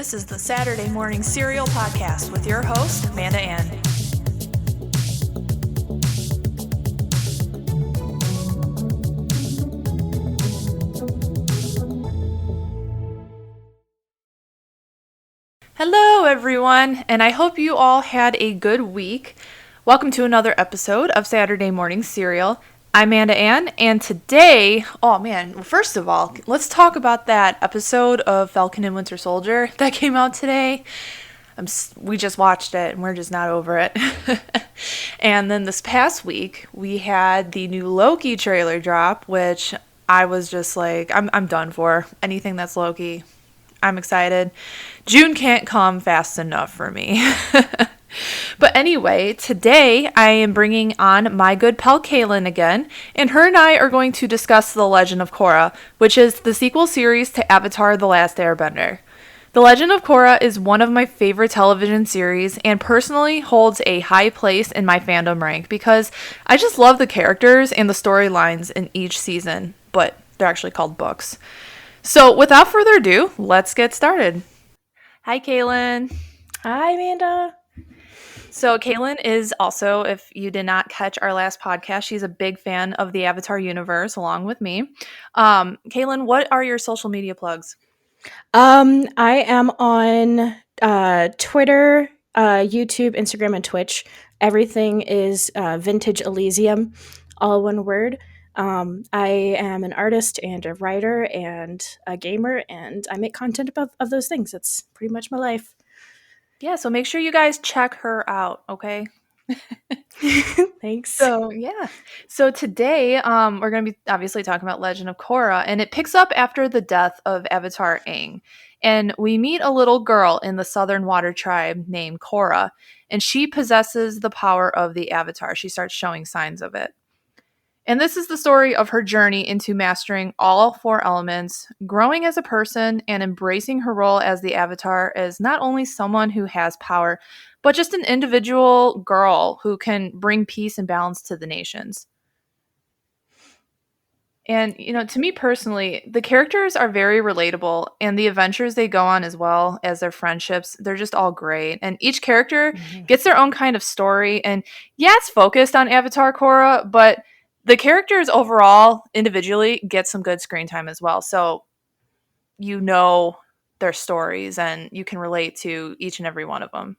This is the Saturday Morning Serial Podcast with your host, Amanda Ann. Hello, everyone, and I hope you all had a good week. Welcome to another episode of Saturday Morning Serial. I'm Amanda Ann, and today, first of all, let's talk about that episode of Falcon and Winter Soldier that came out today. We just watched it, and we're just not over it. And then this past week, we had the new Loki trailer drop, which I was just like, I'm done for. Anything that's Loki, I'm excited. June can't come fast enough for me. But anyway, today I am bringing on my good pal Kalynn again, and her and I are going to discuss The Legend of Korra, which is the sequel series to Avatar the Last Airbender. The Legend of Korra is one of my favorite television series and personally holds a high place in my fandom rank because I just love the characters and the storylines in each season, but they're actually called books. So without further ado, let's get started. Hi, Kalynn. Hi, Amanda. So Kalynn is also, if you did not catch our last podcast, she's a big fan of the Avatar universe along with me. Kalynn, what are your social media plugs? I am on Twitter, YouTube, Instagram, and Twitch. Everything is Vintage Elysium, all one word. I am an artist and a writer and a gamer, and I make content of those things. That's pretty much my life. Yeah, so make sure you guys check her out, okay? Thanks. So today, we're going to be obviously talking about Legend of Korra, and it picks up after the death of Avatar Aang. And we meet a little girl in the Southern Water Tribe named Korra, and she possesses the power of the Avatar. She starts showing signs of it. And this is the story of her journey into mastering all four elements, growing as a person, and embracing her role as the Avatar as not only someone who has power, but just an individual girl who can bring peace and balance to the nations. And, to me personally, the characters are very relatable, and the adventures they go on as well as their friendships, they're just all great. And each character gets their own kind of story. And yeah, it's focused on Avatar Korra, but the characters overall, individually, get some good screen time as well. So you know their stories, and you can relate to each and every one of them.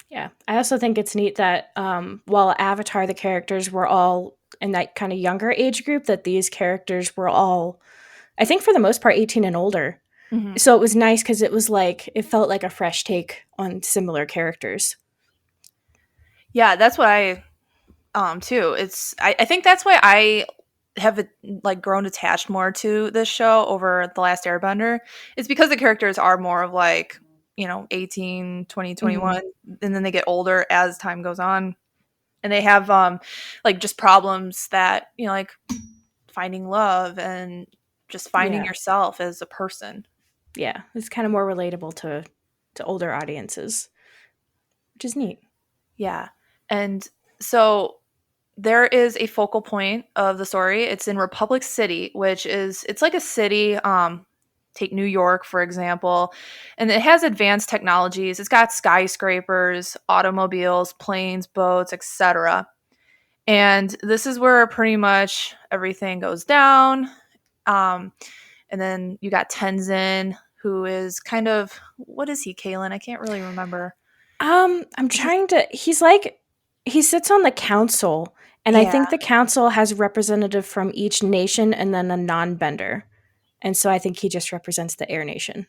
Yeah, I also think it's neat that while Avatar, the characters were all in that kind of younger age group, that these characters were all, I think for the most part, 18 and older. Mm-hmm. So it was nice because it felt like a fresh take on similar characters. Yeah, that's what I too. I think that's why I have grown attached more to this show over The Last Airbender. It's because the characters are more of 18, 20, 21, and then they get older as time goes on. And they have just problems that, like finding love and just finding yourself as a person. Yeah, it's kind of more relatable to older audiences, which is neat. Yeah. And so there is a focal point of the story. It's in Republic City, it's like a city, take New York, for example, and it has advanced technologies. It's got skyscrapers, automobiles, planes, boats, etc. And this is where pretty much everything goes down. And then you got Tenzin, who is kind of, what is he, Kalynn? I can't really remember. He sits on the council, and I think the council has a representative from each nation and then a non-bender. And so I think he just represents the Air Nation.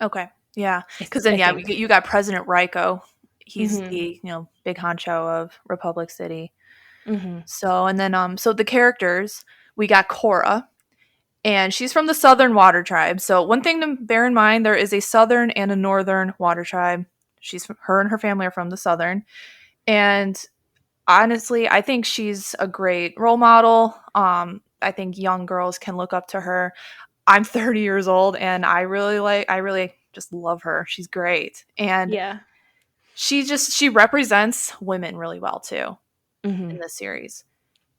Okay. Yeah. Because then, you got President Raiko. He's the, big honcho of Republic City. Mm-hmm. So, and then, so the characters, we got Korra, and she's from the Southern Water Tribe. So one thing to bear in mind, there is a Southern and a Northern Water Tribe. Her and her family are from the Southern. And honestly, I think she's a great role model. I think young girls can look up to her. I'm 30 years old, and I really just love her. She's great. And she represents women really well too in this series.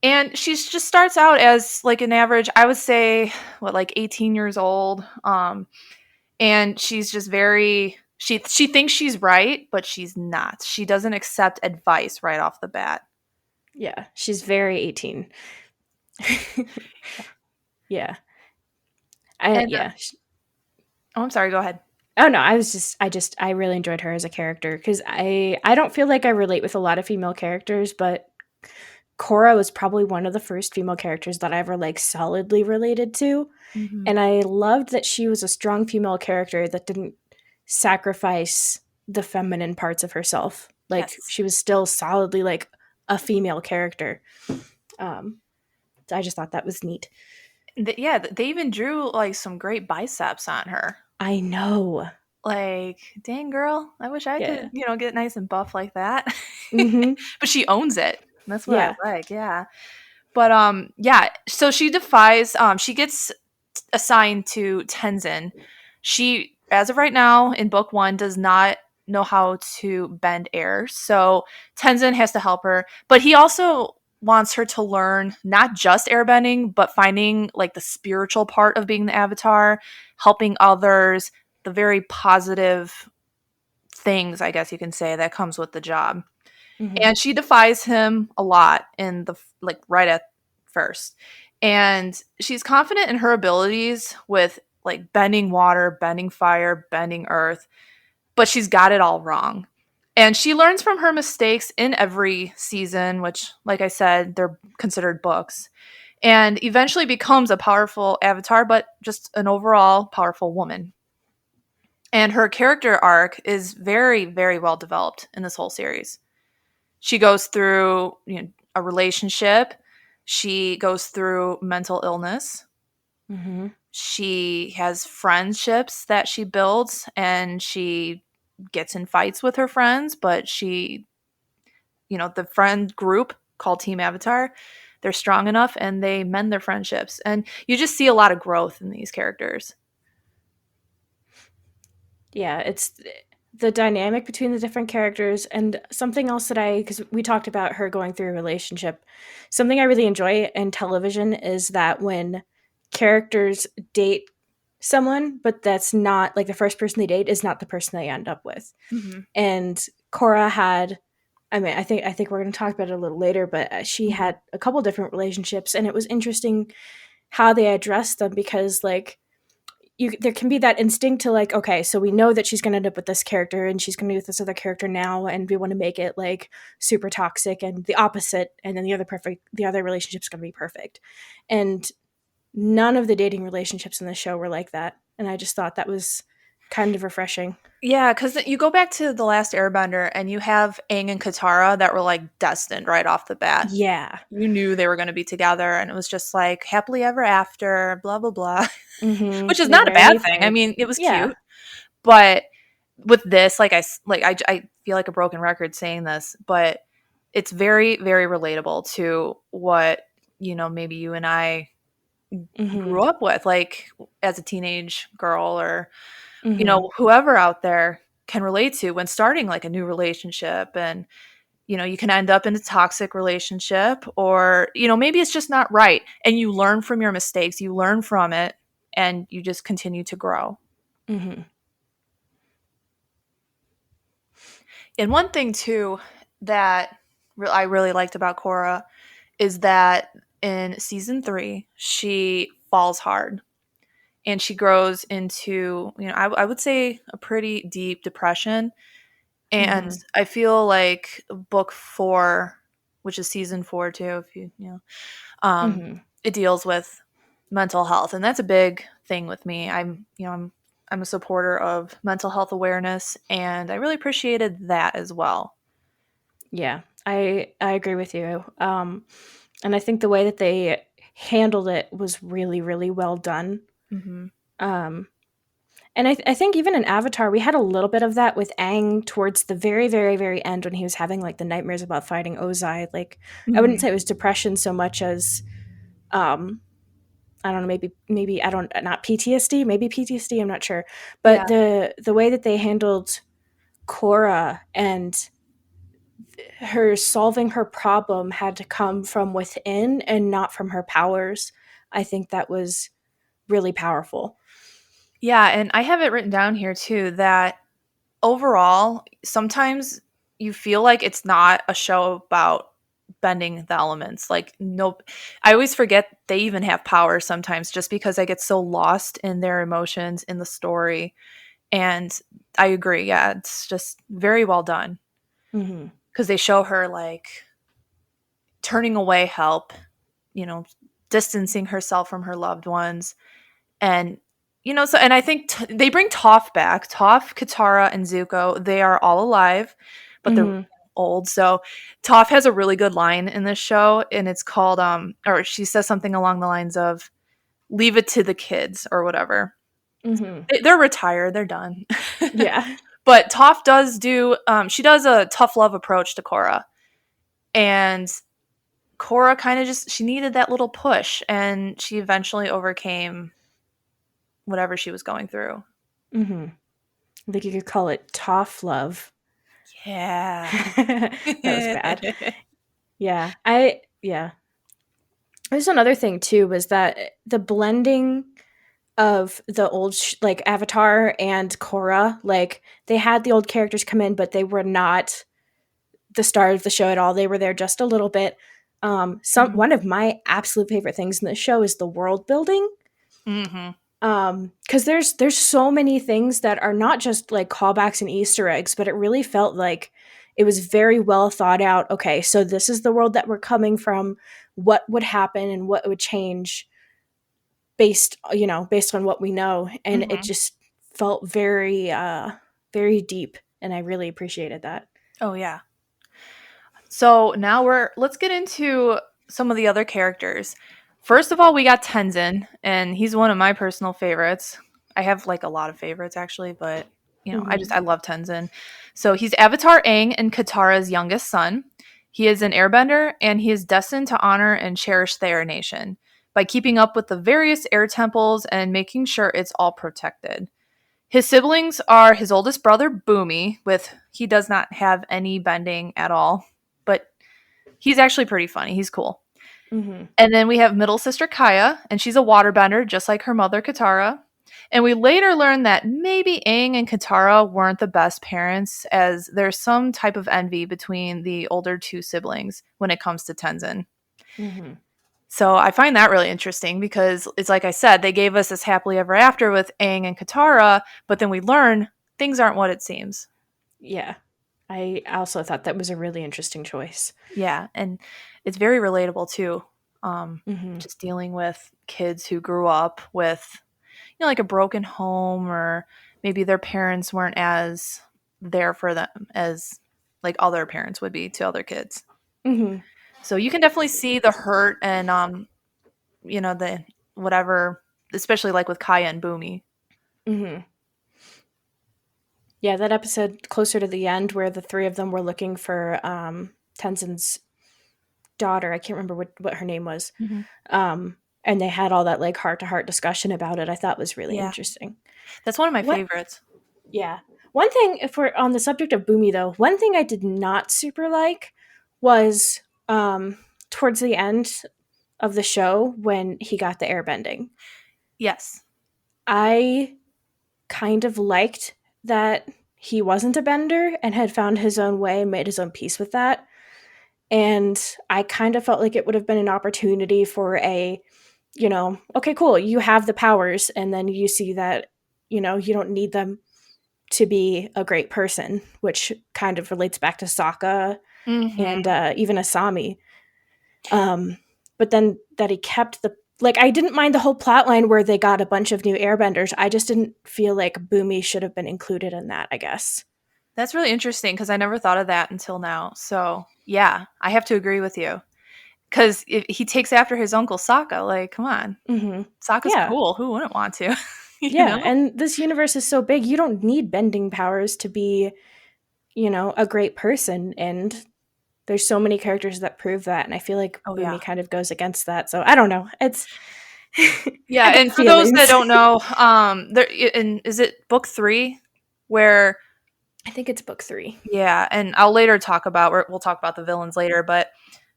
And she just starts out as like an average, I would say, 18 years old. and she's just very she thinks she's right, but she's not. She doesn't accept advice right off the bat. Yeah, she's very 18. Yeah. I And yeah. oh, I'm sorry, go ahead. Oh no, I really enjoyed her as a character because I don't feel like I relate with a lot of female characters, but Korra was probably one of the first female characters that I ever like solidly related to, Mhm. and I loved that she was a strong female character that didn't sacrifice the feminine parts of herself. Like Yes. she was still solidly like a female character. So I just thought that was neat. Yeah, they even drew like some great biceps on her. I know. Like, dang girl, I wish I Yeah. could, get nice and buff like that. Mhm. But she owns it. That's what I Yeah. like, yeah. But yeah, so she defies she gets assigned to Tenzin. She as of right now in book 1 does not know how to bend air. So Tenzin has to help her, but he also wants her to learn not just airbending, but finding like the spiritual part of being the avatar, helping others, the very positive things, I guess you can say, that comes with the job. Mhm. And she defies him a lot in the like right at first. And she's confident in her abilities with like bending water, bending fire, bending earth, but she's got it all wrong. And she learns from her mistakes in every season, which, like I said, they're considered books, and eventually becomes a powerful avatar, but just an overall powerful woman. And her character arc is very, very well developed in this whole series. She goes through a relationship. She goes through mental illness. Mhm. She has friendships that she builds, and she gets in fights with her friends, but the friend group called Team Avatar, they're strong enough and they mend their friendships. And you just see a lot of growth in these characters. Yeah, it's the dynamic between the different characters and something else that because we talked about her going through a relationship. Something I really enjoy in television is that when characters date someone, but that's not like the first person they date is not the person they end up with. Mm-hmm. And Cora had, I mean, I think we're going to talk about it a little later, but she Mm-hmm. had a couple different relationships, and it was interesting how they addressed them because like there can be that instinct to like, okay, so we know that she's going to end up with this character and she's going to be with this other character now, and we want to make it like super toxic and the opposite, and then the other relationship's going to be perfect. And none of the dating relationships in the show were like that, and I just thought that was kind of refreshing. Yeah, because you go back to The Last Airbender and you have Aang and Katara that were like destined right off the bat. Yeah. You knew they were going to be together, and it was just like happily ever after, blah, blah, blah, which is They not a married bad each thing. I other. mean, it was Yeah. cute. But with this, I feel like a broken record saying this, but it's very, very relatable to what, maybe you and I Mm-hmm. grew up with, like as a teenage girl or, Mm-hmm. whoever out there can relate to when starting like a new relationship. And you can end up in a toxic relationship, or maybe it's just not right, and you learn from your mistakes, you learn from it, and you just continue to grow. Mm-hmm. And one thing too that I really liked about Korra is that in season 3 she falls hard, and she grows into I would say a pretty deep depression. And Mm-hmm. I feel like book 4, which is season 4 too, if um Mm-hmm. it deals with mental health, and that's a big thing with me. I'm a supporter of mental health awareness, and I really appreciated that as well. Yeah, I agree with you. And I think the way that they handled it was really, really well done. Hmm. Um, and I think even in Avatar, we had a little bit of that with Aang towards the very, very, very end when he was having like the nightmares about fighting Ozai. Like, I wouldn't Hmm. say it was depression so much as, um, I don't know, maybe I don't not PTSD, maybe PTSD. I'm not sure, but Yeah. the way that they handled Korra and her solving her problem had to come from within and not from her powers. I think that was really powerful. Yeah, and I have it written down here too that overall, sometimes you feel like it's not a show about bending the elements. Like, nope. I always forget they even have power sometimes just because I get so lost in their emotions in the story. And I agree. Yeah, it's just very well done Mm-hmm. because they show her like turning away help, you know, distancing herself from her loved ones. And so and I think they bring Toph back. Toph, Katara, and Zuko, they are all alive, but they're Mm-hmm. old. So Toph has a really good line in this show, and it's called or she says something along the lines of "Leave it to the kids" or whatever. Mm-hmm. They're retired. They're done. Yeah. But Toph does do. She does a tough love approach to Korra, and Korra kind of just she needed that little push, and she eventually overcame whatever she was going through. Mm-hmm. I think you could call it tough love. Yeah. That was bad. Yeah. There's another thing too was that the blending of the old like Avatar and Korra, like they had the old characters come in, but they were not the star of the show at all. They were there just a little bit. Mhm. One of my absolute favorite things in the show is the world building. Mhm. Because there's so many things that are not just like callbacks and Easter eggs, but it really felt like it was very well thought out. Okay, so this is the world that we're coming from. What would happen and what would change based on what we know, and it Mhm. just felt very deep, and I really appreciated that. Oh yeah. So now let's get into some of the other characters. First of all, we got Tenzin, and he's one of my personal favorites. I have like a lot of favorites actually, but Hmm. I love Tenzin. So he's Avatar Aang and Katara's youngest son. He is an airbender and he is destined to honor and cherish the Air Nation by keeping up with the various air temples and making sure it's all protected. His siblings are his oldest brother Boomy, with he does not have any bending at all, but he's actually pretty funny. He's cool. Hmm. And then we have middle sister Kaya, and she's a waterbender just like her mother Katara. And we later learn that maybe Aang and Katara weren't the best parents, as there's some type of envy between the older two siblings when it comes to Tenzin. Hmm. So I find that really interesting because it's like I said, they gave us this happily ever after with Aang and Katara, but then we learn things aren't what it seems. Yeah, I also thought that was a really interesting choice. Yeah, and it's very relatable too. Hmm. Just dealing with kids who grew up with, like a broken home, or maybe their parents weren't as there for them as like other parents would be to other kids. Hmm. So you can definitely see the hurt and the whatever, especially like with Kaya and Boomy. Hmm. Yeah, that episode closer to the end where the three of them were looking for Tenzin's daughter. I can't remember what her name was. Mhm. And they had all that like heart to heart discussion about it. I thought was really Yeah, interesting. that's one of my What? favorites. Yeah. One thing, if we're on the subject of Boomy, though, one thing I did not super like was towards the end of the show when he got the airbending. Yes. I kind of liked that he wasn't a bender and had found his own way and made his own peace with that. And I kind of felt like it would have been an opportunity for okay, cool, you have the powers, and then you see that, you don't need them to be a great person, which kind of relates back to Sokka and Hmm. even Asami. But then that he kept I didn't mind the whole plot line where they got a bunch of new airbenders. I just didn't feel like Boomy should have been included in that, I guess. That's really interesting because I never thought of that until now. So yeah, I have to agree with you because he takes after his uncle Sokka. Like, come on, Hmm. Sokka's Yeah. cool. Who wouldn't want to? you Yeah. know? And this universe is so big, you don't need bending powers to be, a great person. And there's so many characters that prove that. And I feel like Oh yeah, Boomy kind of goes against that. So I don't know. It's, yeah. I got And for those that feelings. don't know, there and is it book 3 where I think it's book 3. yeah, and I'll later talk about we'll talk about the villains later, but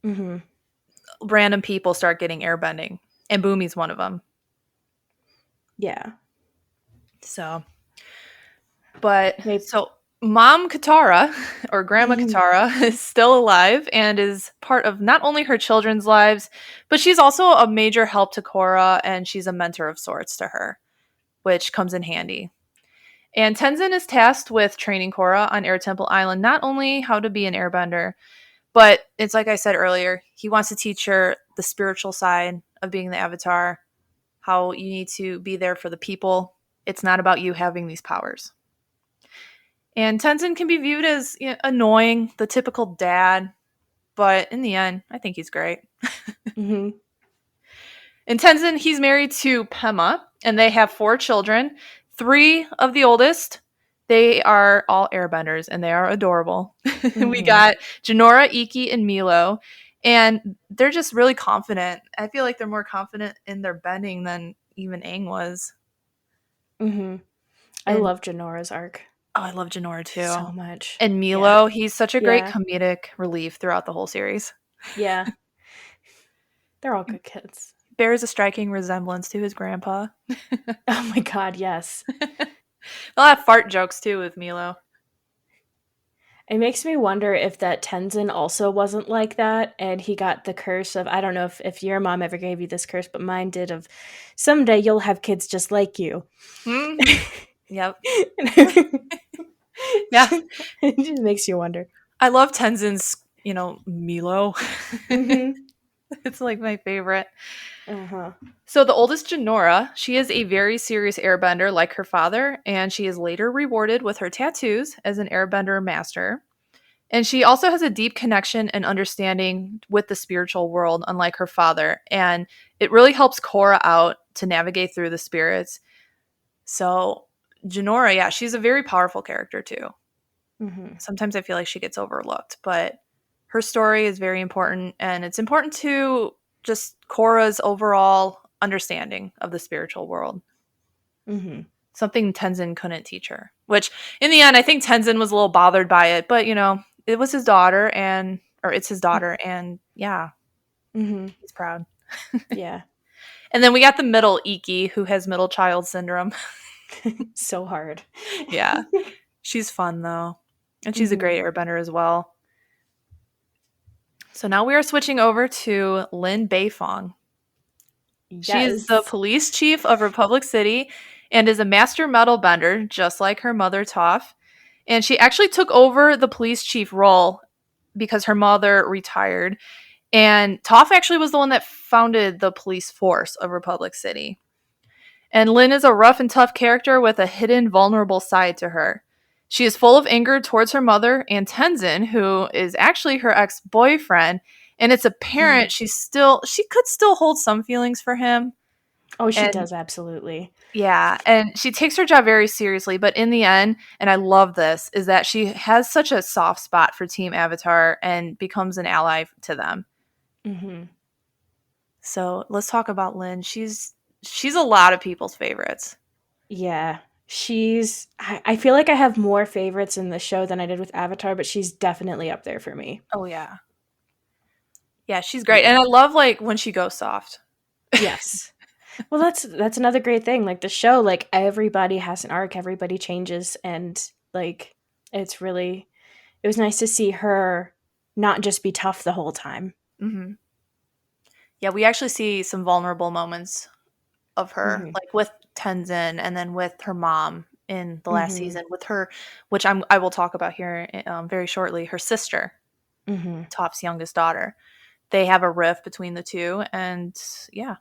Hmm. random people start getting airbending, and Boomy's one of them. Yeah. So, but Maybe. so Mom Katara or Grandma Katara is still alive and is part of not only her children's lives, but she's also a major help to Korra and she's a mentor of sorts to her, which comes in handy. And Tenzin is tasked with training Korra on Air Temple Island not only how to be an airbender, but it's like I said earlier, he wants to teach her the spiritual side of being the Avatar, how you need to be there for the people. It's not about you having these powers. And Tenzin can be viewed as annoying, the typical dad, but in the end, I think he's great. Mm-hmm. In Tenzin, he's married to Pema, and they have 4 children. 3 of the oldest, they are all airbenders, and they are adorable. We Mm-hmm. got Jinora, Iki, and Milo, and they're just really confident. I feel like they're more confident in their bending than even Aang was. Mm-hmm. I And love Janora's arc oh, I love Jinora too. so much. And Yeah. Milo, he's such a great Yeah. comedic relief throughout the whole series. Yeah. They're all good kids. Bears a striking resemblance to his grandpa. Oh my god, yes. They'll have fart jokes too with Milo. It makes me wonder if that Tenzin also wasn't like that and he got the curse of, I don't know if your mom ever gave you this curse, but mine did, of someday you'll have kids just like you. Mm-hmm. Yep. Yeah. It just makes you wonder. I love Tenzin's, Milo. Mm-hmm. It's like my favorite. Uh-huh. So the oldest Jinora, she is a very serious airbender like her father, and she is later rewarded with her tattoos as an airbender master. And she also has a deep connection and understanding with the spiritual world, unlike her father. And it really helps Korra out to navigate through the spirits. So Jinora, yeah, she's a very powerful character too. Mm-hmm. Sometimes I feel like she gets overlooked, but her story is very important, and it's important to just Korra's overall understanding of the spiritual world. Mm-hmm. Something Tenzin couldn't teach her, which in the end, I think Tenzin was a little bothered by it, but it was his daughter, or it's his daughter, and yeah, Mm-hmm. he's proud. Yeah. And then we got the middle Iki, who has middle child syndrome. So hard. Yeah, she's fun though, and she's a great airbender as well. So now we are switching over to Lynne Befong. She is the Yes. police chief of Republic City and is a master metal bender, just like her mother Toph. And she actually took over the police chief role because her mother retired. And Toph actually was the one that founded the police force of Republic City. And Lynn is a rough and tough character with a hidden, vulnerable side to her. She is full of anger towards her mother and Tenzin, who is actually her ex-boyfriend, and it's apparent she could still hold some feelings for him. Oh, she And does, absolutely. yeah, and she takes her job very seriously, but in the end, and I love this, is that she has such a soft spot for Team Avatar and becomes an ally to them. Mm-hmm. So let's talk about Lynn. She's a lot of people's favorites. Yeah. I feel like I have more favorites in the show than I did with Avatar, but she's definitely up there for me. Oh yeah. Yeah, she's great. And I love when she goes soft. Yes. Well, that's another great thing. Like the show, like everybody has an arc, everybody changes, and like it was nice to see her not just be tough the whole time. Mm-hmm. Yeah, we actually see some vulnerable moments of her, Mm-hmm. like with Tenzin and then with her mom in the last Mm-hmm. season, with her, which I will talk about here very shortly, her sister, Mm-hmm. Toph's youngest daughter. They have a rift between the two, and yeah.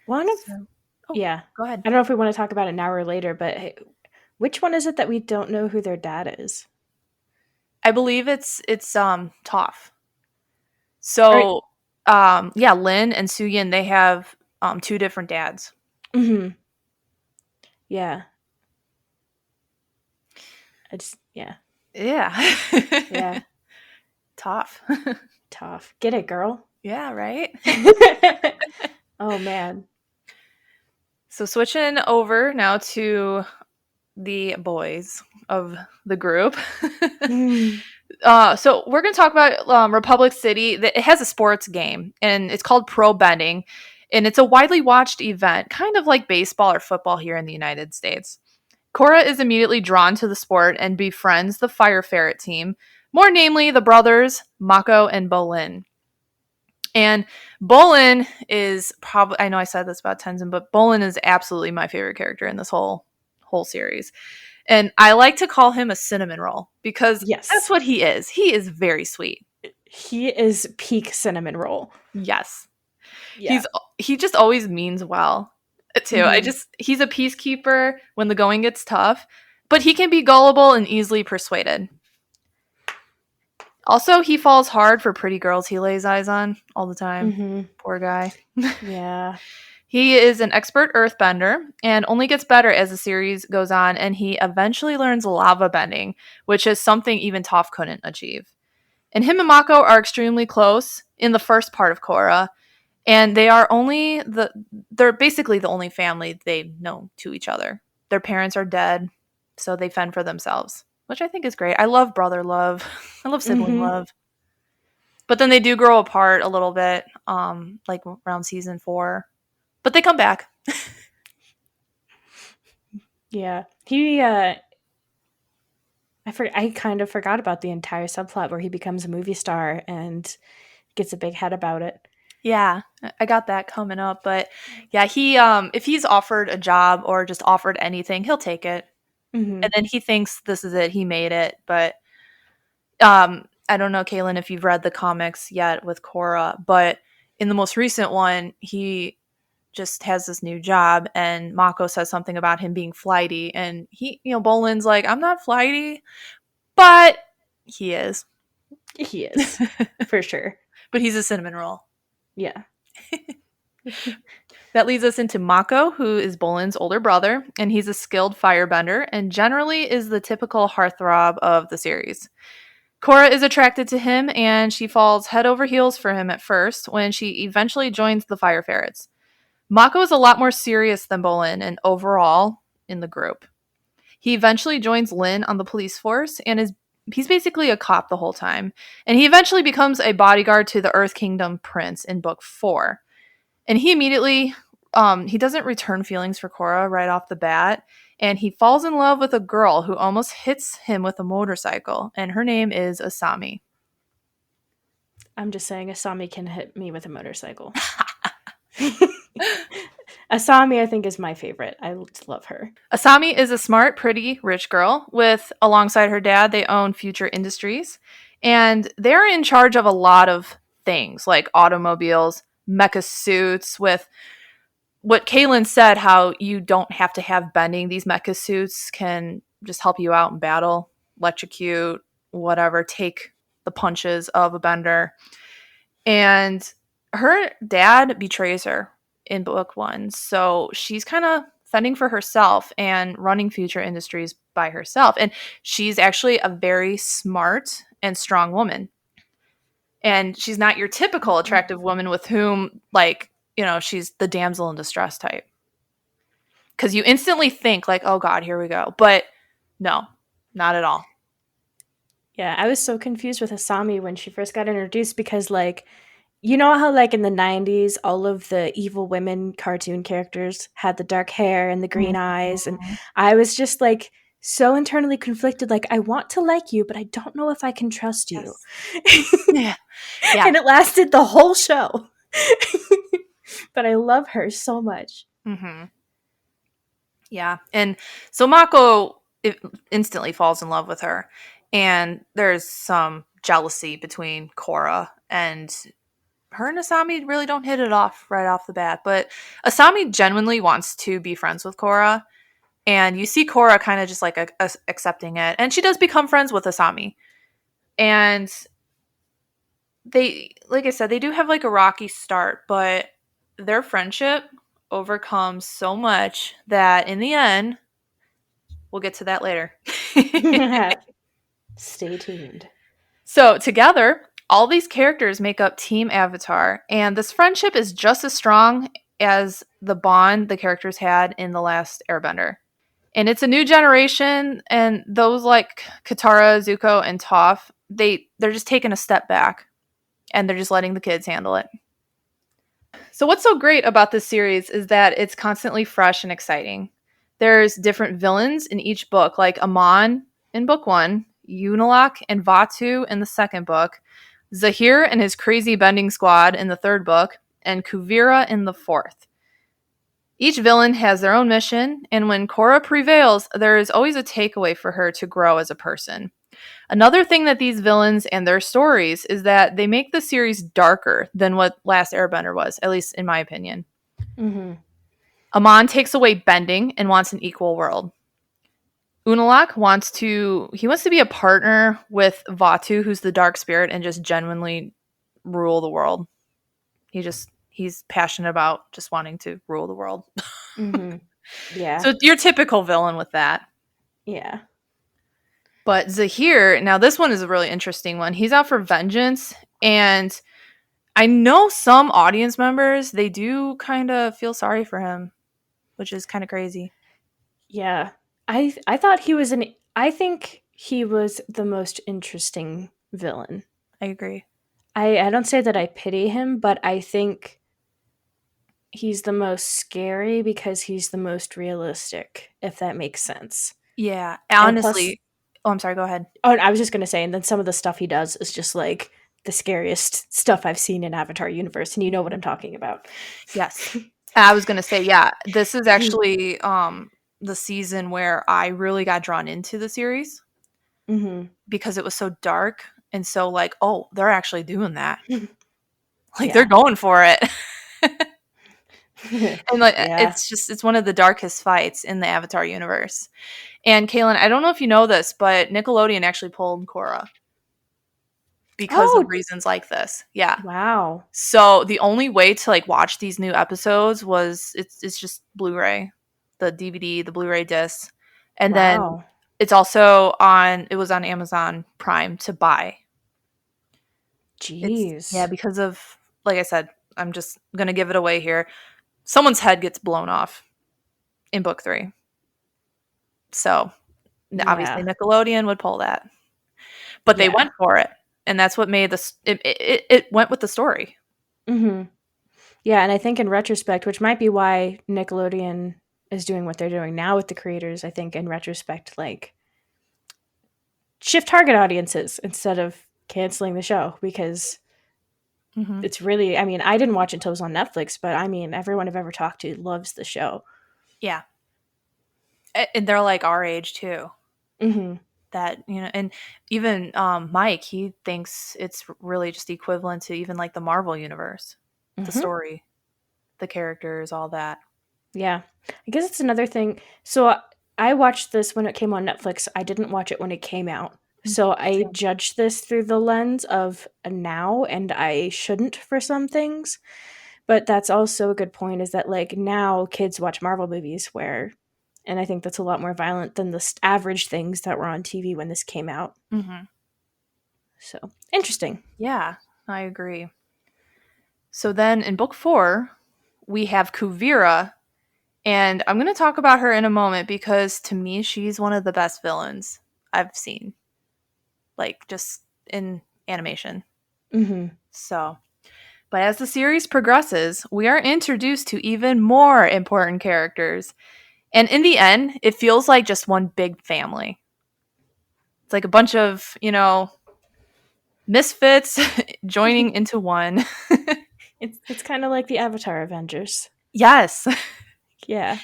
One of So, Yeah. go ahead. I don't know if we want to talk about it now or later, but hey, which one is it that we don't know who their dad is? I believe it's Toph. Or So, yeah, Lynn and Suyin, they have 2 different dads. Mm-hmm. Yeah. Yeah. Yeah. Yeah. Toph. Tough. Get it, girl. Yeah, right? Oh man. So switching over now to the boys of the group. Mm. So we're going to talk about Republic City. It has a sports game, and it's called Pro Bending. And it's a widely watched event, kind of like baseball or football here in the United States. Korra is immediately drawn to the sport and befriends the Fire Ferret team, more namely the brothers Mako and Bolin. And Bolin is probably, I know I said this about Tenzin, but Bolin is absolutely my favorite character in this whole series. And I like to call him a cinnamon roll because that's Yes. what he is. He is very sweet. He is peak cinnamon roll. Yes. Yeah. He just always means well too. Mhm. He's a peacekeeper when the going gets tough, but he can be gullible and easily persuaded. Also, he falls hard for pretty girls he lays eyes on all the time. Mhm. Poor guy. Yeah. He is an expert earthbender and only gets better as the series goes on, and he eventually learns lava bending, which is something even Toph couldn't achieve. And him and Mako are extremely close in the first part of Korra, and they're basically the only family they know to each other. Their parents are dead, so they fend for themselves, which I think is great. I love brother love. I love sibling Mhm. love. But then they do grow apart a little bit, like around season 4. But they come back. Yeah. I kind of forgot about the entire subplot where he becomes a movie star and gets a big head about it. Yeah, I got that coming up. But yeah, he if he's offered a job or just offered anything, he'll take it. And Mhm. then he thinks this is it, he made it. But I don't know, Kalynn, if you've read the comics yet with Korra, but in the most recent one, he just has this new job and Mako says something about him being flighty and Bolin's like, I'm not flighty, but he is. He is, for sure. But he's a cinnamon roll. Yeah. That leads us into Mako, who is Bolin's older brother, and he's a skilled firebender and generally is the typical heartthrob of the series. Korra is attracted to him and she falls head over heels for him at first when she eventually joins the Fire Ferrets. Mako is a lot more serious than Bolin and overall in the group. He eventually joins Lynne on the police force and he's basically a cop the whole time. And he eventually becomes a bodyguard to the Earth Kingdom Prince in book 4. And he immediately he doesn't return feelings for Korra right off the bat, and he falls in love with a girl who almost hits him with a motorcycle, and her name is Asami. I'm just saying Asami can hit me with a motorcycle. Asami, I think, is my favorite. I love her. Asami is a smart, pretty, rich girl with, alongside her dad, they own Future Industries, and they're in charge of a lot of things like automobiles, mecha suits with what Kalynn said, how you don't have to have bending. These mecha suits can just help you out in battle, electrocute, whatever, take the punches of a bender. And her dad betrays her in book 1. So she's kind of fending for herself and running Future Industries by herself. And she's actually a very smart and strong woman. And she's not your typical attractive woman with whom, like, she's the damsel in distress type. Because you instantly think, like, oh God, here we go. But no, not at all. Yeah, I was so confused with Asami when she first got introduced because, like, you know how, like, in the 90s, all of the evil women cartoon characters had the dark hair and the green eyes, and Mhm. I was just, like, so internally conflicted, like, I want to like you, but I don't know if I can trust you. Yes. Yeah. Yeah. And it lasted the whole show. But I love her so much. Mm-hmm. Yeah. And so Mako instantly falls in love with her. And there's some jealousy between Korra and her and Asami really don't hit it off right off the bat. But Asami genuinely wants to be friends with Korra. And you see Korra kind of just like accepting it. And she does become friends with Asami. And they, like I said, they do have like a rocky start, but their friendship overcomes so much that in the end, we'll get to that later. Stay tuned. So, together, all these characters make up Team Avatar, and this friendship is just as strong as the bond the characters had in The Last Airbender. And it's a new generation, and those like Katara, Zuko, and Toph, they're just taking a step back, and they're just letting the kids handle it. So what's so great about this series is that it's constantly fresh and exciting. There's different villains in each book, like Amon in book 1, Unalaq and Vatu in the second book, Zahir and his crazy bending squad in the third book, and Kuvira in the fourth. Each villain has their own mission, and when Korra prevails, there is always a takeaway for her to grow as a person. Another thing that these villains and their stories is that they make the series darker than what Last Airbender was, at least in my opinion. Mm-hmm. Amon takes away bending and wants an equal world. Unalaq wants to be a partner with Vatu, who's the dark spirit, and just genuinely rule the world. He's passionate about just wanting to rule the world. Mm-hmm. Yeah. So your typical villain with that. Yeah. But Zahir, now this one is a really interesting one. He's out for vengeance, and I know some audience members, they do kind of feel sorry for him, which is kind of crazy. Yeah. I thought he was I think he was the most interesting villain. I agree. I don't say that I pity him, but I think he's the most scary because he's the most realistic, if that makes sense. Yeah, And plus, honestly. Oh, I'm sorry, go ahead. oh, I was just going to say, and then some of the stuff he does is just like the scariest stuff I've seen in Avatar universe, and you know what I'm talking about. Yes. I was going to say, yeah, this is actually the season where I really got drawn into the series Mm-hmm. because it was so dark and so like, oh, they're actually doing that. Like Yeah. they're going for it. And like Yeah. it's one of the darkest fights in the Avatar universe. And Kalynn, I don't know if you know this, but Nickelodeon actually pulled Korra because of Oh, reasons like this. Yeah. wow. So the only way to like watch these new episodes was it's just Blu-ray, the DVD, the Blu-ray disc, and then Wow. it was on Amazon Prime to buy. Jeez. Because of, like I said, I'm just gonna give it away here. Someone's head gets blown off in book 3. So obviously Yeah. Nickelodeon would pull that, but they Yeah. went for it, and that's what made this. It went with the story. Mm-hmm. Yeah, and I think in retrospect, which might be why Nickelodeon is doing what they're doing now with the creators, I think in retrospect, like shift target audiences instead of canceling the show because Mm-hmm. it's really, I mean, I didn't watch it until it was on Netflix, but I mean, everyone I've ever talked to loves the show. Yeah, and they're like our age too. Mm-hmm. That and even Mike, he thinks it's really just equivalent to even like the Marvel universe, the Mm-hmm. story, the characters, all that. Yeah. I guess it's another thing. So I watched this when it came on Netflix. I didn't watch it when it came out. So I Same. judged this through the lens of now, and I shouldn't for some things. But that's also a good point is that like now kids watch Marvel movies and I think that's a lot more violent than the average things that were on TV when this came out. Mm-hmm. So interesting. Yeah, I agree. So then in book 4, we have Kuvira, and I'm going to talk about her in a moment because to me, she's one of the best villains I've seen, like just in animation. Mm-hmm. So, but as the series progresses, we are introduced to even more important characters. And in the end, it feels like just one big family. It's like a bunch of, misfits joining into one. It's kind of like the Avatar Avengers. Yes. Yeah.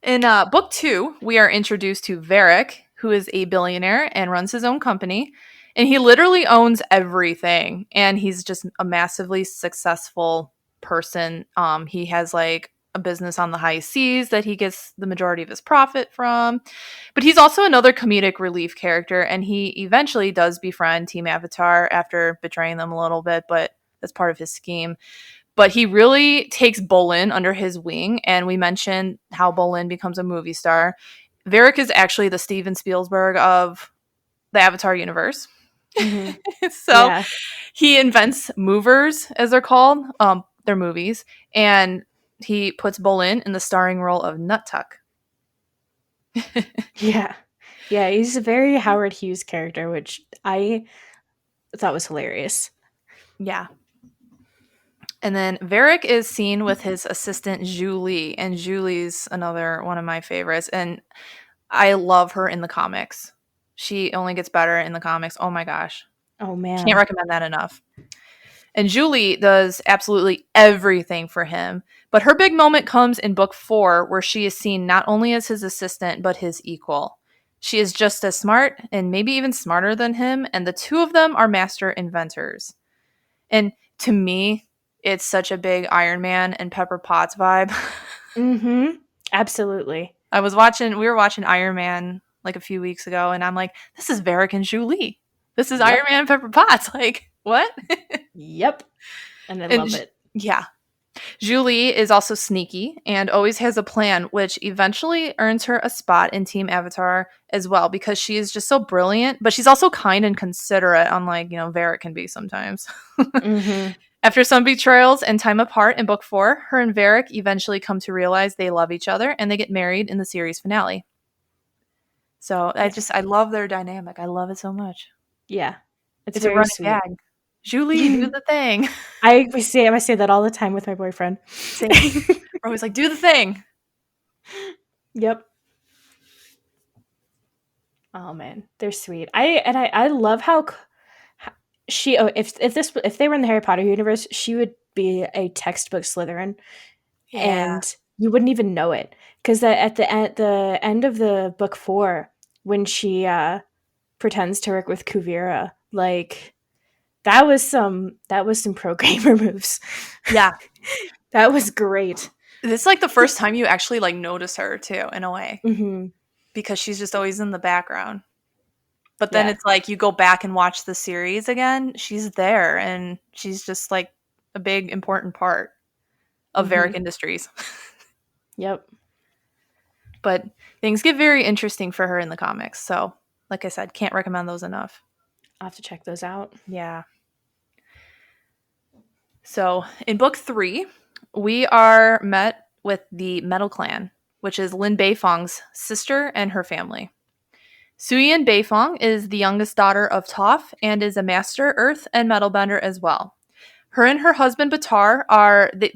In book 2, we are introduced to Varric, who is a billionaire and runs his own company. And he literally owns everything. And he's just a massively successful person. He has like a business on the high seas that he gets the majority of his profit from. But he's also another comedic relief character. And he eventually does befriend Team Avatar after betraying them a little bit. But that's part of his scheme. But he really takes Bolin under his wing, and we mentioned how Bolin becomes a movie star. Varric is actually the Steven Spielberg of the Avatar universe. Mm-hmm. So Yeah. he invents movers, as they're called. They're movies, and he puts Bolin in the starring role of Nuttuck. Yeah. Yeah, he's a very Howard Hughes character, which I thought was hilarious. Yeah. And then Varric is seen with his assistant Julie, and Julie's another one of my favorites, and I love her in the comics. She only gets better in the comics. Oh my gosh. Oh Can't man. recommend that enough. And Julie does absolutely everything for him. But her big moment comes in book 4, where she is seen not only as his assistant, but his equal. She is just as smart and maybe even smarter than him, and the two of them are master inventors. And to me, it's such a big Iron Man and Pepper Potts vibe. Mm-hmm. Absolutely. We were watching Iron Man like a few weeks ago, and I'm like, this is Varric and Julie. This is Iron Yep. Man and Pepper Potts. Like, what? Yep. And I And love it. yeah, Julie is also sneaky and always has a plan, which eventually earns her a spot in Team Avatar as well, because she is just so brilliant, but she's also kind and considerate, unlike, Varric can be sometimes. Mm-hmm. After some betrayals and time apart in book 4, her and Varric eventually come to realize they love each other, and they get married in the series finale. So Yeah. I love their dynamic. I love it so much. Yeah. It's It's a very running sweet. gag. Julie, do the thing. I say that all the time with my boyfriend. Same. We're always like, do the thing. Yep. Oh man, they're sweet. I love how she if they were in the Harry Potter universe, she would be a textbook Slytherin, Yeah. and you wouldn't even know it because at the end of the book 4, when she pretends to work with Kuvira, like that was some pro gamer moves. Yeah. That was great. This is like the first time you actually like notice her too, in a way, Mm-hmm. because she's just always in the background. But then Yeah. it's like you go back and watch the series again, she's there and she's just like a big important part of Mm-hmm. Varric Industries. Yep. But things get very interesting for her in the comics. So, like I said, can't recommend those enough. I'll have to check those out. Yeah. So, in book 3, we are met with the Metal Clan, which is Lynne Befong's sister and her family. Suyin Beifong is the youngest daughter of Toph and is a master earth and metal bender as well. Her and her husband Batar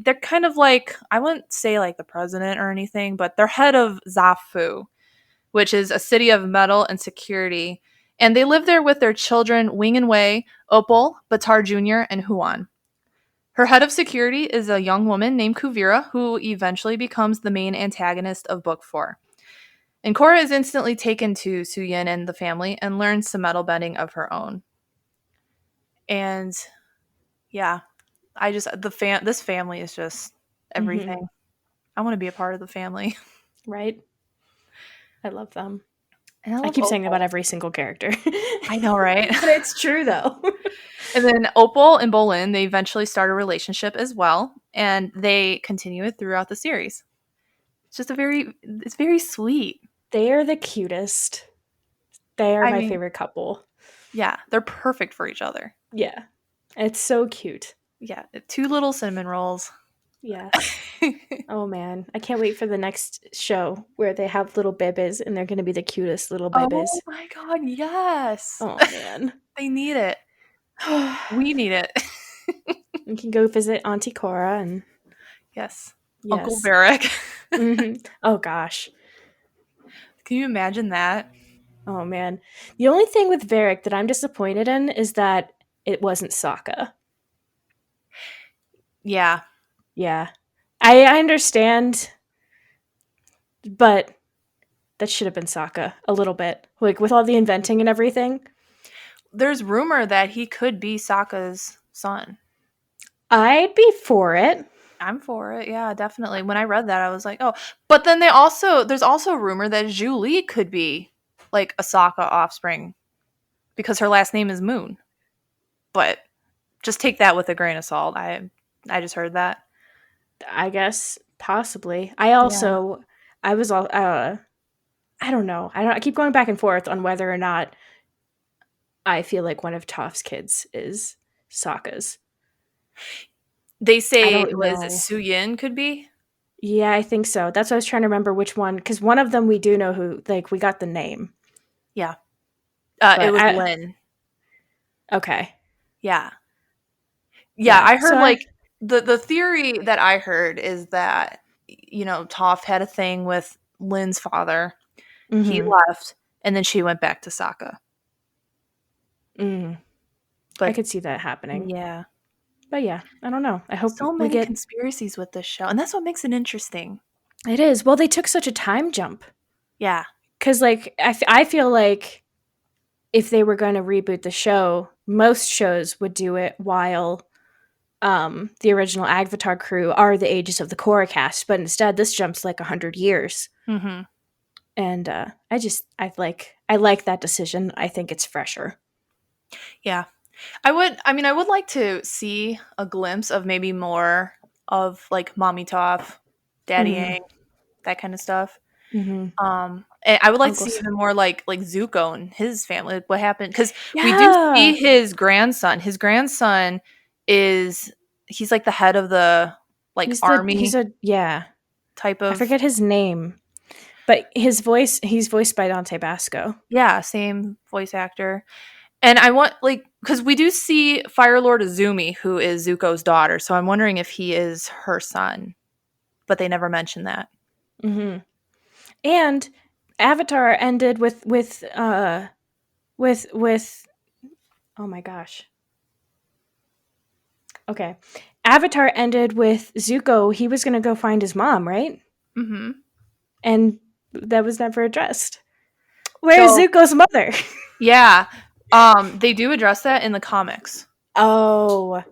they're kind of like, I wouldn't say like the president or anything, but they're head of Zafu, which is a city of metal and security. And they live there with their children Wing and Wei, Opal, Batar Jr., and Huan. Her head of security is a young woman named Kuvira, who eventually becomes the main antagonist of Book 4. And Korra is instantly taken to Suyin and the family and learns some metal bending of her own. And yeah, this family is just Mm-hmm. everything. I want to be a part of the family. Right. I love them. And I I love keep saying that about Opal. every single character. I know, right? But it's true though. And then Opal and Bolin, they eventually start a relationship as well, and they continue it throughout the series. It's very sweet. They are the cutest. They are I my mean, favorite couple. yeah, they're perfect for each other. Yeah. It's so cute. Yeah, 2 little cinnamon rolls. Yes. Oh man. I can't wait for the next show where they have little bebes and they're gonna be the cutest little Oh bebes. my god, yes. Oh man. They need it. We need it. We can go visit Auntie Cora and Yes. Uncle yes. Varric. Oh gosh. Can you imagine that? Oh man. The only thing with Varric that I'm disappointed in is that it wasn't Sokka. Yeah. Yeah. I understand, but that should have been Sokka a little bit. Like with all the inventing and everything. There's rumor that he could be Sokka's son. I'd be for it. I'm for it. Yeah, definitely. When I read that, I was like, "Oh." But then there's also rumor that Zhu Li could be like a Sokka offspring because her last name is Moon. But just take that with a grain of salt. I just heard that. I guess possibly. I Yeah. also I was all I don't know. I keep going back and forth on whether or not I feel like one of Toph's kids is Sokka's. They I say don't it was know. Su Yin could be. Yeah, I think so. That's what I was trying to remember which one because one of them we do know who like we got the name. Yeah. It But was I Lynn. okay. Yeah. Yeah, Yeah. I So heard like the theory that I heard is that, Toph had a thing with Lynn's father. He Mm-hmm. left, and then she went back to Sokka. Mm. I But could see that happening. yeah, But yeah, I don't know. I hope so we many get. conspiracies with this show, and that's what makes it interesting. It is. Well, they took such a time jump. Yeah. Because, like, I feel like if they were going to reboot the show, most shows would do it while the original Avatar crew are the ages of the Korra cast. But instead, this jumps like 100 years. Mm-hmm. And I like that decision. I think it's fresher. Yeah. I would like to see a glimpse of maybe more of like Mommy Toph, Daddy Mm-hmm. Yang, that kind of stuff. Mm-hmm. And I would like to see Uncles. even more like Zuko and his family, like what happened, because we do Yeah. see his grandson. His grandson he's like the head of the like He's army a, yeah. type I of, forget his name, but he's voiced by Dante Basco. yeah, same voice actor. And I want like because we do see Fire Lord Azumi, who is Zuko's daughter, so I'm wondering if he is her son, but they never mention that. Mm-hmm. And Avatar ended with oh my gosh. Okay. Avatar ended with Zuko. He was going to go find his mom, right? Mm-hmm. And that was never addressed. Where's So Zuko's mother? yeah, they do address that in the comics. Oh,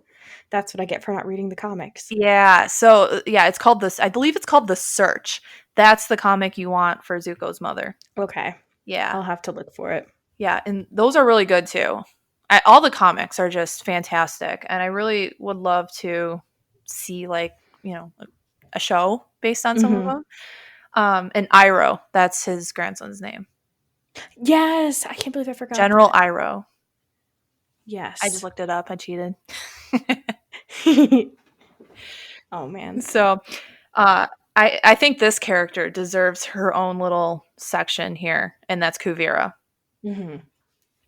that's what I get for not reading the comics. Yeah, so yeah, it's called this. I believe it's called The Search. That's the comic you want for Zuko's mother. Okay. Yeah, I'll have to look for it. yeah, and those are really good too. All the comics are just fantastic, and I really would love to see like a show based on some of Mm-hmm. them. And Iroh, that's his grandson's name. Yes, I can't believe I forgot General that. Iroh. I just Yes. looked it up. I cheated. Oh man. So, I think this character deserves her own little section here, and that's Kuvira. Mm-hmm.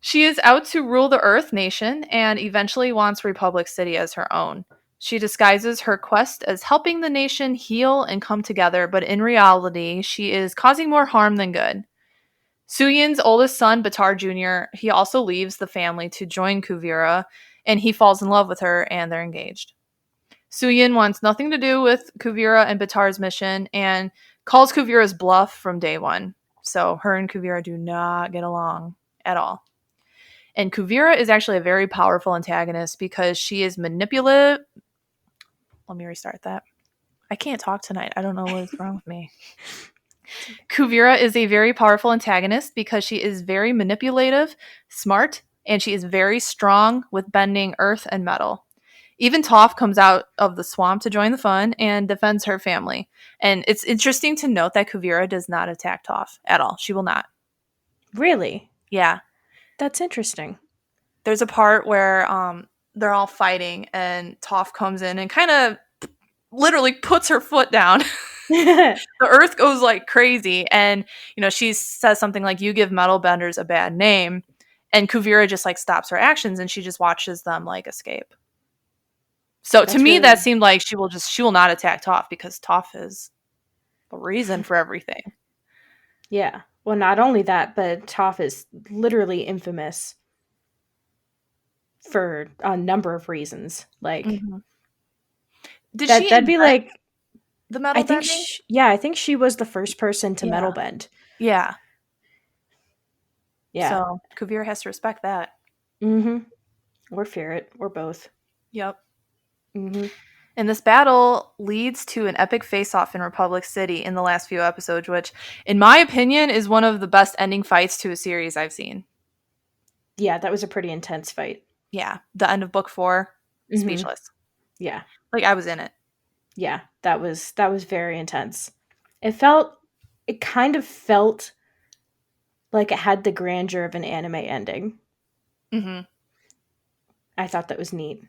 She is out to rule the Earth nation and eventually wants Republic City as her own. She disguises her quest as helping the nation heal and come together, but in reality, she is causing more harm than good. Suyin's oldest son, Batar Jr., he also leaves the family to join Kuvira, and he falls in love with her, and they're engaged. Suyin wants nothing to do with Kuvira and Batar's mission and calls Kuvira's bluff from day one. So her and Kuvira do not get along at all. And Kuvira is actually a very powerful antagonist because she is manipulative. Let me restart that. I can't talk tonight. I don't know what is wrong with me. Kuvira is a very powerful antagonist because she is very manipulative, smart, and she is very strong with bending earth and metal. Even Toph comes out of the swamp to join the fun and defends her family. And it's interesting to note that Kuvira does not attack Toph at all. She will not. Really? Yeah. That's interesting. There's a part where they're all fighting and Toph comes in and kind of literally puts her foot down. The earth goes like crazy, and she says something like, "You give metal benders a bad name," and Kuvira just like stops her actions and she just watches them like escape. So to That's me, really, that seemed like she will not attack Toph because Toph is the reason for everything. yeah. Well, not only that, but Toph is literally infamous for a number of reasons. Like Mm-hmm. Did she that'd be invent like the I metal think bending? I think she was the first person to metal Yeah, bend. yeah. Yeah. So Kuvira has to respect that. Mhm. Or fear it or both. Yep. Mhm. And this battle leads to an epic face-off in Republic City in the last few episodes, which, in my opinion, is one of the best ending fights to a series I've seen. Yeah, that was a pretty intense fight. Yeah, the end of book 4, Mhm. speechless. Yeah. Like I was in it. Yeah, that was very intense. It kind of felt like it had the grandeur of an anime ending. Mm-hmm. I thought that was neat.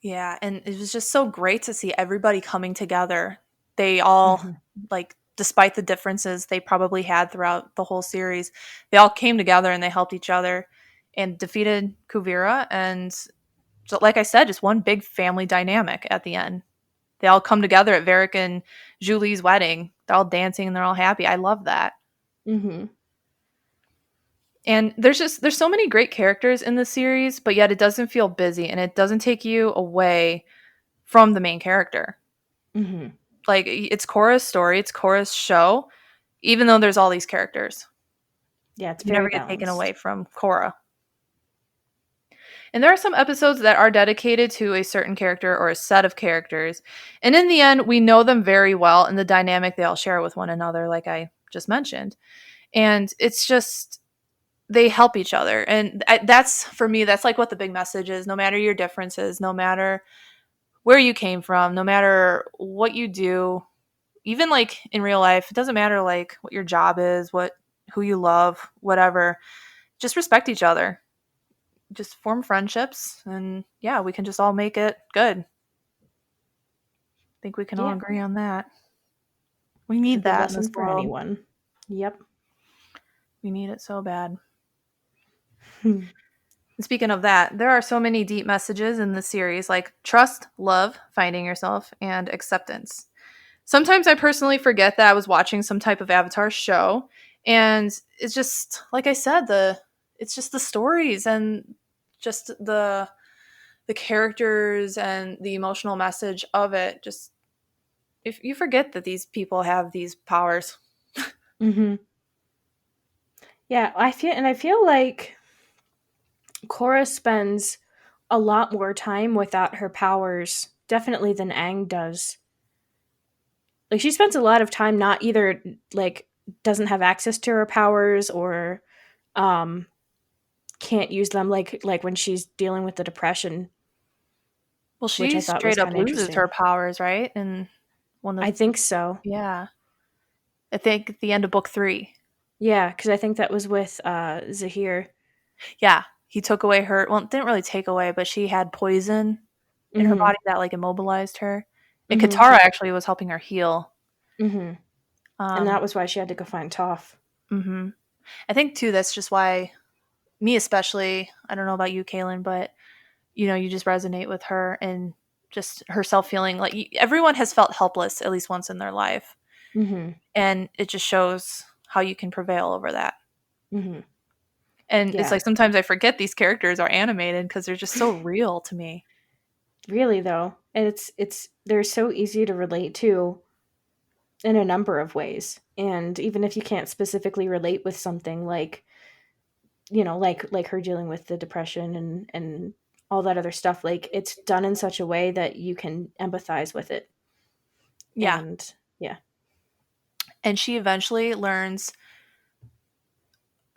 Yeah, and it was just so great to see everybody coming together. They all, Mhm. like, despite the differences they probably had throughout the whole series, they all came together and they helped each other and defeated Kuvira. And so, like I said, just one big family dynamic at the end. they all come together at Varric and Julie's wedding. They're all dancing and they're all happy. I love that. Mhm. And there's so many great characters in the series, but yet it doesn't feel busy and it doesn't take you away from the main character. Mhm. Like it's Korra's story, it's Korra's show, even though there's all these characters. Yeah, it's You very never get taken away balanced. from Korra. And there are some episodes that are dedicated to a certain character or a set of characters. And in the end, we know them very well and the dynamic they all share with one another, like I just mentioned. And it's just, they help each other. And that's, for me, that's like what the big message is. No matter your differences, no matter where you came from, no matter what you do, even like in real life, it doesn't matter like what your job is, who you love, whatever. Just respect each other. Just form friendships and yeah, we can just all make it good. I think we can all Yeah, agree on that. We it's a need good that in this lesson for world. anyone. Yep. We need it so bad. Hmm. And speaking of that, there are so many deep messages in the series like trust, love, finding yourself, and acceptance. Sometimes I personally forget that I was watching some type of Avatar show, and it's just like I said, it's just the stories and just the characters and the emotional message of it. Just if you forget that these people have these powers. Mhm. Yeah, I feel like Korra spends a lot more time without her powers, definitely than Aang does. Like she spends a lot of time not either like doesn't have access to her powers or um can't use them like when she's dealing with the depression, Well, which she I thought was straight up kind of loses her interesting. powers, right? And one I of think so. yeah, I think at the end of book 3. Yeah, because I think that was with Zahir. Yeah, he took away her. Well, didn't really take away, but she had poison in her Mm-hmm. body that like immobilized her. And Mm-hmm. Katara actually was helping her heal. Mm-hmm. And Um, that was why she had to go find Toph. hmm I think too that's just why me especially. I don't know about you, Kalynn, but you just resonate with her and just herself feeling like everyone has felt helpless at least once in their life, Mm-hmm. and it just shows how you can prevail over that. Mm-hmm. And it's Yeah. like sometimes I forget these characters are animated because they're just so real to me. Really though. And it's they're so easy to relate to in a number of ways. And even if you can't specifically relate with something like, like her dealing with the depression and all that other stuff, like it's done in such a way that you can empathize with it. Yeah. And yeah. And she eventually learns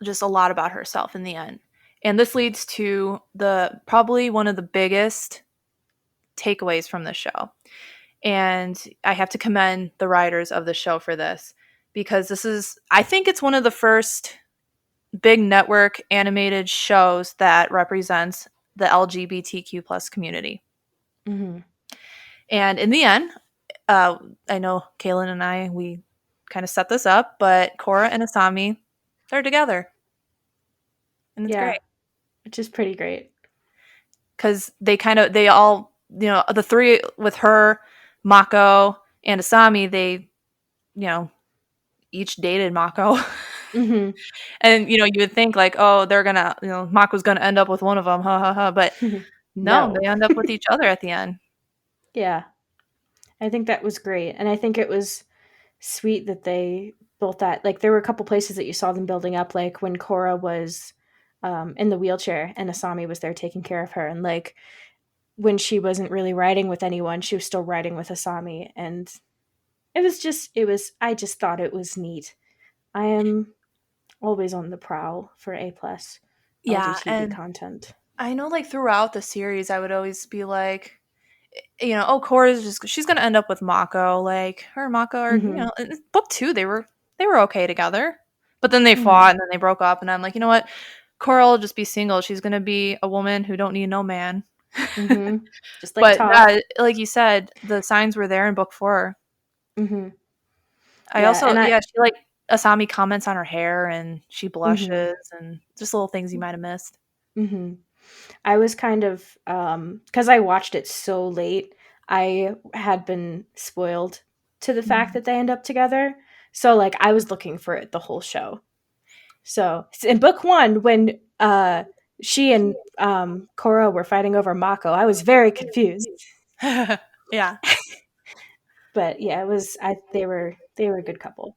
just a lot about herself in the end. And this leads to the probably one of the biggest takeaways from the show. And I have to commend the writers of the show for this because I think it's one of the first big network animated shows that represents the LGBTQ plus community. Mm-hmm. And in the end, uh, I know Kalynn and we kind of set this up, but Korra and Asami, they're together. And it's Yeah, great which is pretty great. because they all, the three with her, Mako, and Asami, they, you know, each dated Mako. Mm-hmm. And, you would think like, oh, they're gonna, Mako's gonna end up with one of them, ha ha ha. But no, No. they end up with each other at the end. Yeah, I think that was great. And I think it was sweet that they built that. Like, there were a couple places that you saw them building up, like when Korra was in the wheelchair and Asami was there taking care of her. And like when she wasn't really riding with anyone, she was still riding with Asami. And I just thought it was neat. I am always on the prowl for A plus Yeah, LGTB and content. I know like throughout the series, I would always be like, oh, Korra's she's gonna end up with Mako. Like her and Mako are, Mm-hmm. in book 2 they were okay together, but then they Mm-hmm. fought and then they broke up, and I'm like, you know what, Korra will just be single. She's gonna be a woman who don't need no man. Mm-hmm. Just like But Toph. like you said, the signs were there in book 4. Mm-hmm. I Yeah, also, and I. yeah, she like Asami comments on her hair and she Mm-hmm. blushes and just little things you might have missed. Mm-hmm. I was kind of because I watched it so late. I had been spoiled to the fact that they end up together. So like I was looking for it the whole show. So in book 1, when she and Korra were fighting over Mako, I was very confused. Yeah. But yeah, it was they were a good couple.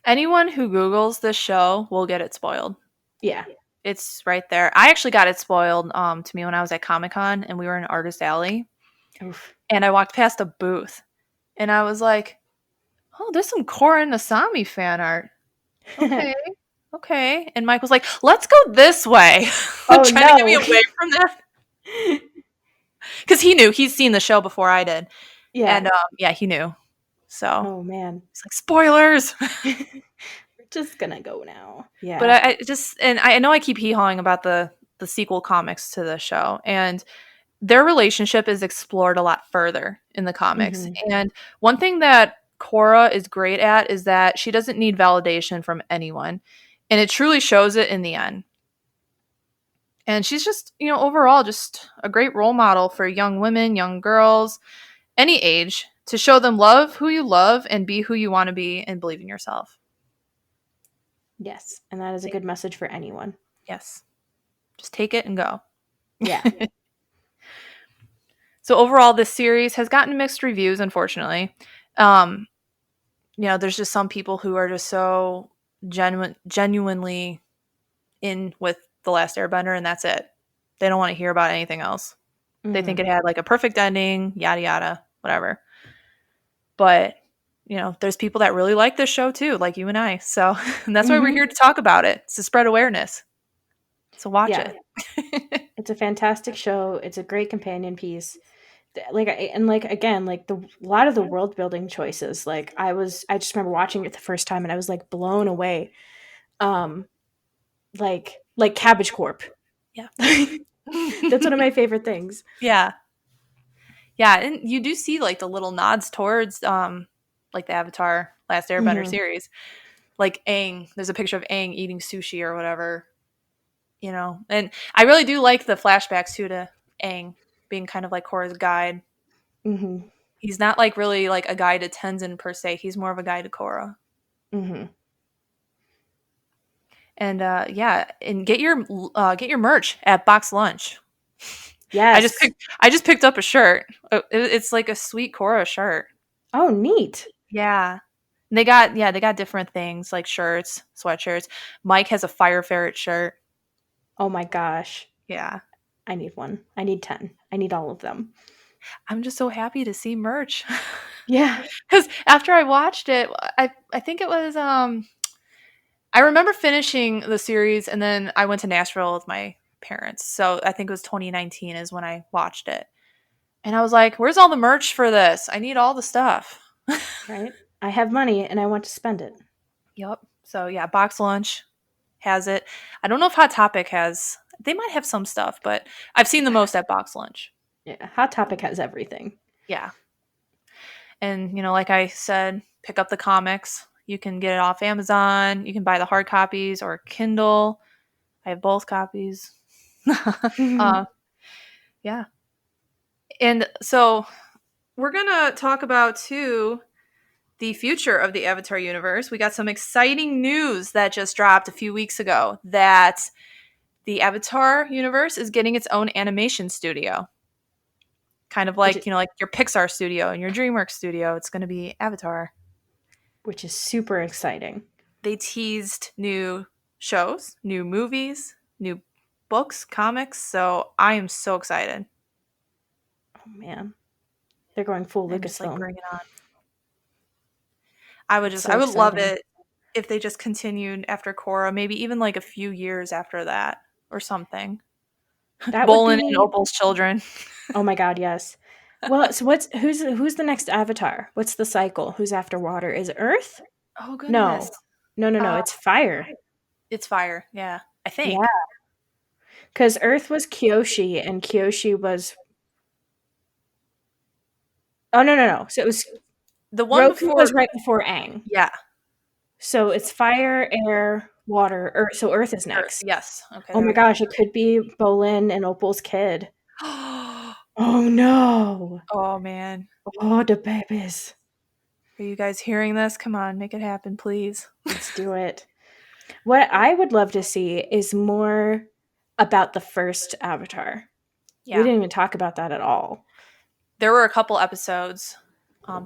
Anyone who Googles this show will get it spoiled. Yeah. It's right there. I actually got it spoiled to me when I was at Comic-Con and we were in Artist Alley Oof. and I walked past a booth and I was like, "Oh, there's some Korra and Asami fan art." Okay. Okay. And Mike was like, "Let's go this way." Oh Trying to get me no. away from that cuz he knew. He's seen the show before I did. Yeah. And yeah, he knew. So, Oh man. he's like, "Spoilers." We're just gonna go now. But Yeah. I just and I know I keep hee-hawing about the sequel comics to the show and their relationship is explored a lot further in the comics. Hmm. And one thing that Korra is great at is that she doesn't need validation from anyone. And it truly shows it in the end. And she's just, overall just a great role model for young women, young girls, any age, to show them love who you love and be who you want to be and believe in yourself. Yes, and that is a good message for anyone. Yes. Just take it and go. Yeah. So overall, this series has gotten mixed reviews, unfortunately. Um, there's just some people who are just so genuinely in with The Last Airbender, and that's it. They don't want to hear about anything else. They think Hmm. it had like a perfect ending, yada yada, whatever. But there's people that really like this show too, like you and I. So and that's why we're Hmm. here to talk about it. It's to spread awareness. So watch Yeah, it. it's a fantastic show. It's a great companion piece. Like again, like a lot of the world building choices. Like I just remember watching it the first time and I was like blown away. Um, like Cabbage Corp. Yeah. That's one of my favorite things. Yeah. Yeah, and you do see like the little nods towards like the Avatar Last Airbender Hmm. series. Like Aang, there's a picture of Aang eating sushi or whatever, And I really do like the flashbacks too to Aang being kind of like Korra's guide. Hmm. He's not like really like a guide to Tenzin per se. He's more of a guide to Korra. Hmm. And yeah, and get your merch at Box Lunch. Yes. I just picked up a shirt. It's like a sweet Korra shirt. Oh, neat. Yeah. They got different things like shirts, sweatshirts. Mike has a Fire Ferret shirt. Oh my gosh. Yeah. I need one. I need 10. I need all of them. I'm just so happy to see merch. Yeah. Cuz after I watched it, I think it was I remember finishing the series and then I went to Nashville with my parents. So I think it was 2019 is when I watched it. And I was like, "Where's all the merch for this? I need all the stuff." Right? I have money and I want to spend it. Yep. So yeah, Box Lunch has it. I don't know if Hot Topic has. They might have some stuff, but I've seen the most at Box Lunch. Yeah. Hot Topic has everything. Yeah. And like I said, pick up the comics. You can get it off Amazon. You can buy the hard copies or Kindle. I have both copies. uh, yeah. And so we're gonna talk about too the future of the Avatar universe. We got some exciting news that just dropped a few weeks ago that the Avatar universe is getting its own animation studio. Kind of which like, like your Pixar studio and your DreamWorks studio. It's going to be Avatar. which is super exciting. They teased new shows, new movies, new books, comics. So I am so excited. Oh man. They're going full I'm just like, Lucasfilm. bring it on. So I would love exciting. it if they just continued after Korra, maybe even like a few years after that or something. That would Bolin and be Opal's children. Oh my god, yes. Well, so who's the next Avatar? What's the cycle? Who's after water? Is it Earth? Oh goodness. No. No. Uh, It's fire. it's fire. Yeah, I Yeah. think. Because Earth was Kyoshi and Kyoshi was Oh no. So it was The one Roku before, was right before Aang. yeah, So it's fire, air, water, Earth. So Earth is Earth. next. Yes. Okay, Oh there my we go. gosh, it could be Bolin and Opal's kid. Oh no. Oh man. Oh, the babies. Are you guys hearing this? Come on, make it happen, please. Let's do it. What I would love to see is more about the first Avatar. We Yeah. didn't even talk about that at all. There were a couple episodes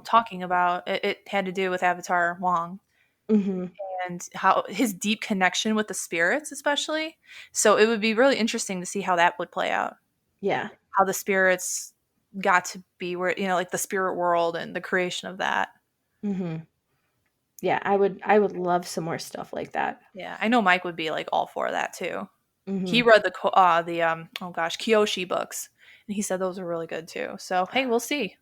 talking about it. It had to do with Avatar Wong Mm-hmm. and how his deep connection with the spirits, especially. So it would be really interesting to see how that would play out. Yeah. How the spirits got to be where, like the spirit world and the creation of that. Mm-hmm. Yeah, I would love some more stuff like that. Yeah, I know Mike would be like all for that too. He Mm-hmm. read the Kyoshi books, and he said those are really good too. So hey, we'll see.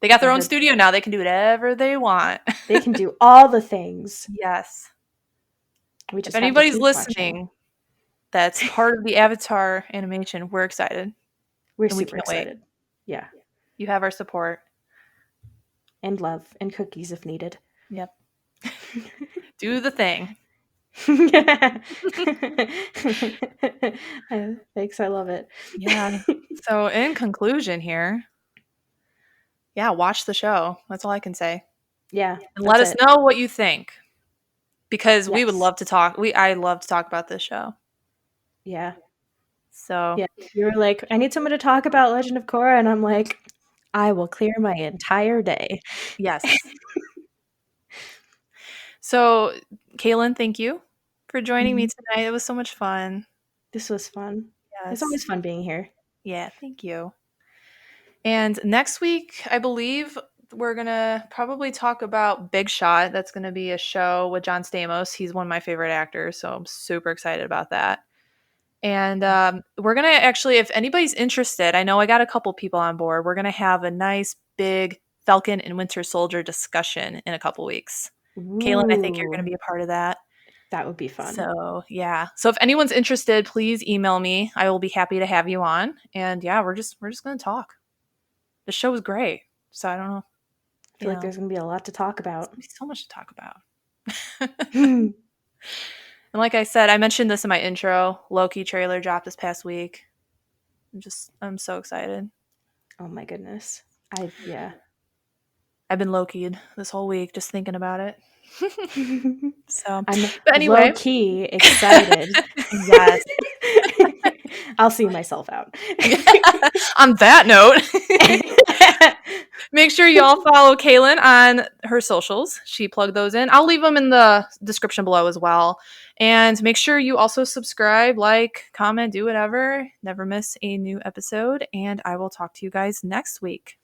They got I their own heard studio now. They can do whatever they want. they can do all the things. Yes. We If just have to anybody's keep watching. listening, that's part of the Avatar animation. We're excited, We're and we super can't wait. excited. Yeah. You have our support. And love and cookies if needed. Yep. Do the thing. Thanks, I love it. Yeah. So in conclusion here, yeah, watch the show. That's all I can say. Yeah, And let that's us it. know what you think. Because we would Yes. love to talk. I love to talk about this show. Yeah. So Yeah. You were like, I need someone to talk about Legend of Korra, and I'm like, I will clear my entire day. yes. So Kalynn, thank you for joining me Mhm. tonight. It was so much fun. This was fun. It's Yes. always fun being here. Yeah, thank you. And next week, I believe we're gonna probably talk about Big Shot. That's gonna be a show with John Stamos. He's one of my favorite actors, so I'm super excited about that. And we're gonna actually, if anybody's interested, I know I got a couple people on board. We're gonna have a nice big Falcon and Winter Soldier discussion in a couple weeks. Kalynn, I think you're Ooh, gonna be a part of that. that would be fun. So yeah. So if anyone's interested, please email me. I will be happy to have you on. And yeah, we're just gonna talk. The show was great. So I don't know. I You feel like know, there's gonna be a lot to talk there's about. gonna be so much to talk about. And like I said, I mentioned this in my intro. Loki trailer dropped this past week. I'm so excited. Oh my goodness. Yeah. I've been Loki'd this whole week just thinking about it. So, I'm but low anyway, key excited. yes. I'll see myself out. On that note, make sure you all follow Kalynn on her socials. She plugged those in. I'll leave them in the description below as well. And make sure you also subscribe, like, comment, do whatever. Never miss a new episode. And I will talk to you guys next week.